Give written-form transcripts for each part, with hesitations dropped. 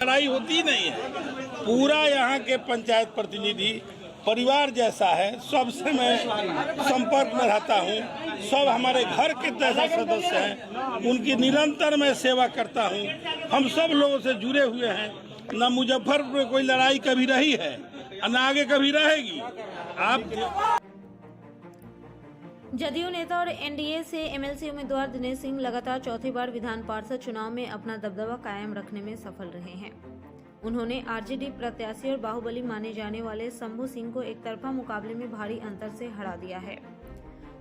लड़ाई होती नहीं है। पूरा यहाँ के पंचायत प्रतिनिधि परिवार जैसा है, सबसे मैं संपर्क में रहता हूँ। सब हमारे घर के जैसा सदस्य हैं, उनकी निरंतर मैं सेवा करता हूँ। हम सब लोगों से जुड़े हुए हैं। न मुजफ्फरपुर में कोई लड़ाई कभी रही है न आगे कभी रहेगी। आप जदयू नेता और एनडीए से एमएलसी उम्मीदवार दिनेश सिंह लगातार चौथी बार विधान पार्षद चुनाव में अपना दबदबा कायम रखने में सफल रहे हैं। उन्होंने आरजेडी प्रत्याशी और बाहुबली माने जाने वाले शंभू सिंह को एक तरफा मुकाबले में भारी अंतर से हरा दिया है।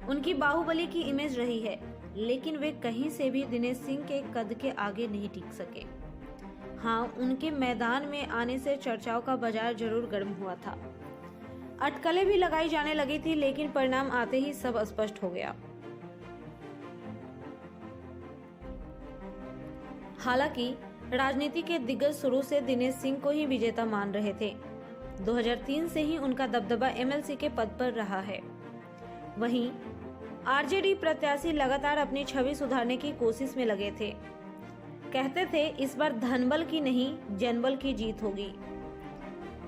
उनकी बाहुबली की इमेज रही है, लेकिन वे कहीं से भी दिनेश सिंह के कद के आगे नहीं टिक सके। हाँ, उनके मैदान में आने से चर्चाओं का बाजार जरूर गर्म हुआ था। अटकलें भी लगाई जाने लगी थी, लेकिन परिणाम आते ही सब स्पष्ट हो गया। हालांकि राजनीति के दिग्गज शुरू से दिनेश सिंह को ही विजेता मान रहे थे। 2003 से ही उनका दबदबा एमएलसी के पद पर रहा है। वहीं आरजेडी प्रत्याशी लगातार अपनी छवि सुधारने की कोशिश में लगे थे। कहते थे इस बार धनबल की नहीं जनबल की जीत होगी।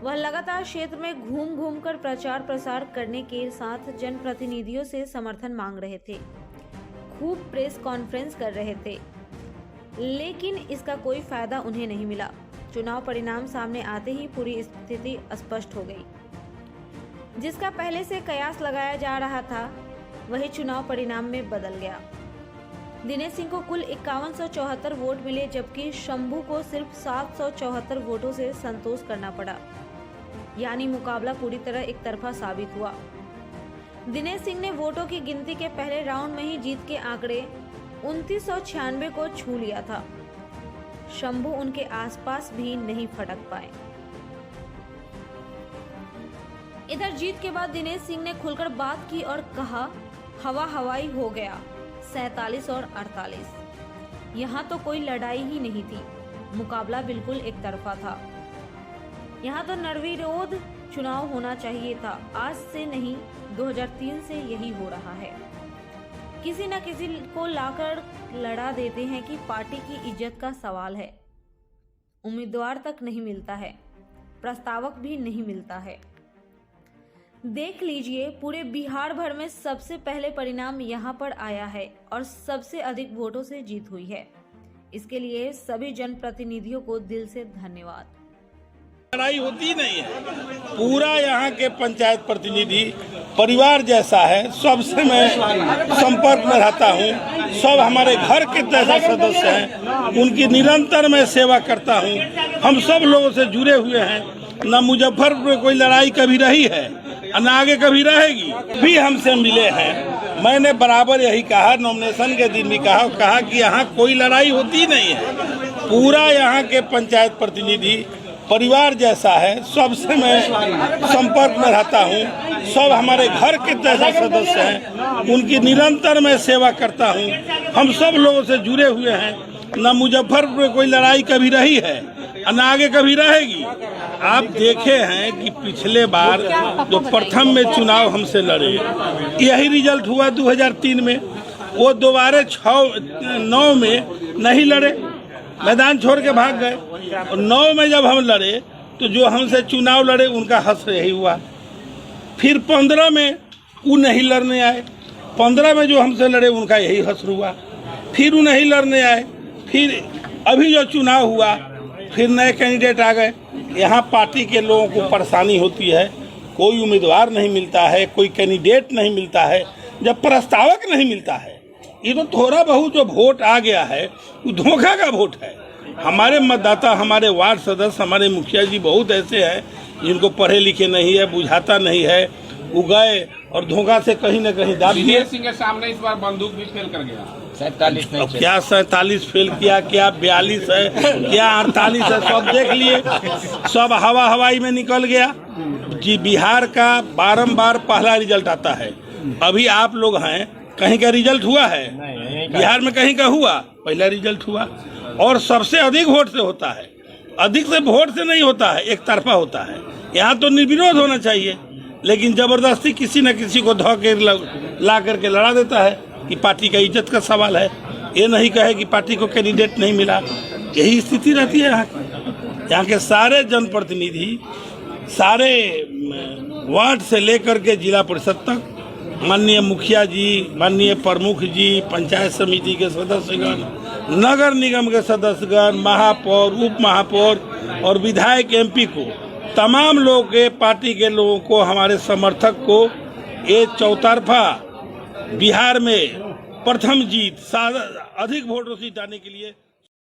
वह लगातार क्षेत्र में घूम घूम कर प्रचार प्रसार करने के साथ जनप्रतिनिधियों से समर्थन मांग रहे थे, खूब प्रेस कॉन्फ्रेंस कर रहे थे, लेकिन इसका कोई फायदा उन्हें नहीं मिला। चुनाव परिणाम सामने आते ही पूरी स्थिति स्पष्ट हो गई। जिसका पहले से कयास लगाया जा रहा था, वही चुनाव परिणाम में बदल गया। दिनेश सिंह को कुल 5174 वोट मिले, जबकि शंभू को सिर्फ 774 वोटों से संतोष करना पड़ा। यानी मुकाबला पूरी तरह एक तरफा साबित हुआ। दिनेश सिंह ने वोटों की गिनती के पहले राउंड में ही जीत के आंकड़े 2996 को छू लिया था। शंभू उनके आसपास भी नहीं फटक पाए। इधर जीत के बाद दिनेश सिंह ने खुलकर बात की और कहा, हवा हवाई हो गया 47 और 48। यहाँ तो कोई लड़ाई ही नहीं थी, मुकाबला बिल्कुल एक तरफा था। यहाँ तो निर्विरोध चुनाव होना चाहिए था। आज से नहीं, 2003 से यही हो रहा है। किसी न किसी को लाकर लड़ा देते हैं कि पार्टी की इज्जत का सवाल है। उम्मीदवार तक नहीं मिलता है, प्रस्तावक भी नहीं मिलता है। देख लीजिए, पूरे बिहार भर में सबसे पहले परिणाम यहाँ पर आया है और सबसे अधिक वोटों से जीत हुई है। इसके लिए सभी जनप्रतिनिधियों को दिल से धन्यवाद। लड़ाई होती नहीं है। पूरा यहाँ के पंचायत प्रतिनिधि परिवार जैसा है, सबसे मैं संपर्क में रहता हूँ। सब हमारे घर के जैसा सदस्य हैं, उनकी निरंतर मैं सेवा करता हूँ। हम सब लोगों से जुड़े हुए हैं। न मुजफ्फरपुर में कोई लड़ाई कभी रही है न आगे कभी रहेगी। भी हमसे मिले हैं, मैंने बराबर यही कहा, नॉमिनेशन के दिन भी कहा कि यहाँ कोई लड़ाई होती नहीं है। पूरा यहाँ के पंचायत प्रतिनिधि परिवार जैसा है, सबसे मैं संपर्क में रहता हूँ। सब हमारे घर के जैसा सदस्य हैं, उनकी निरंतर मैं सेवा करता हूँ। हम सब लोगों से जुड़े हुए हैं। न मुजफ्फरपुर में कोई लड़ाई कभी रही है न आगे कभी रहेगी। आप देखे हैं कि पिछले बार जो प्रथम में चुनाव हमसे लड़े, यही रिजल्ट हुआ 2003 में। वो दोबारा 9 में नहीं लड़े, मैदान छोड़ के भाग गए। और 9 में जब हम लड़े तो जो हमसे चुनाव लड़े उनका हश्र यही हुआ। फिर 15 में वो नहीं लड़ने आए, 15 में जो हमसे लड़े उनका यही हश्र हुआ। फिर वो नहीं लड़ने आए। फिर अभी जो चुनाव हुआ, फिर नए कैंडिडेट आ गए। यहाँ पार्टी के लोगों को परेशानी होती है, कोई उम्मीदवार नहीं मिलता है, कोई कैंडिडेट नहीं मिलता है, जब प्रस्तावक नहीं मिलता है। ये तो थोड़ा बहुत जो वोट आ गया है वो धोखा का वोट है। हमारे मतदाता, हमारे वार्ड सदस्य, हमारे मुखिया जी बहुत ऐसे हैं जिनको पढ़े लिखे नहीं है, बुझाता नहीं है, वो गए और धोखा से कहीं न कहीं दाब दिए। दिनेश सिंह के सामने इस बार बंदूक भी फेल कर गया। 47 नहीं, क्या 47 फेल किया, क्या 42 है, क्या 48 है, सब देख लिए। सब हवा हवाई में निकल गया जी। बिहार का बारंबार पहला रिजल्ट आता है। अभी आप लोग हैं, कहीं का रिजल्ट हुआ है? बिहार में कहीं का हुआ? पहला रिजल्ट हुआ। और सबसे अधिक वोट से होता है, अधिक से वोट से नहीं होता है, एक तरफा होता है। यहाँ तो निर्विरोध होना चाहिए, लेकिन जबरदस्ती किसी न किसी को धोखे ला करके लड़ा देता है कि पार्टी का इज्जत का सवाल है। ये नहीं कहे कि पार्टी को कैंडिडेट नहीं मिला। यही स्थिति रहती है यहाँ की। यहाँ के सारे जनप्रतिनिधि, सारे वार्ड से लेकर के जिला परिषद तक, माननीय मुखिया जी, माननीय प्रमुख जी, पंचायत समिति के सदस्यगण, नगर निगम के सदस्यगण, महापौर, उप महापौर और विधायक एमपी को, तमाम लोग के पार्टी के लोगों को, हमारे समर्थक को ये चौतरफा बिहार में प्रथम जीत, अधिक वोटों से जिताने के लिए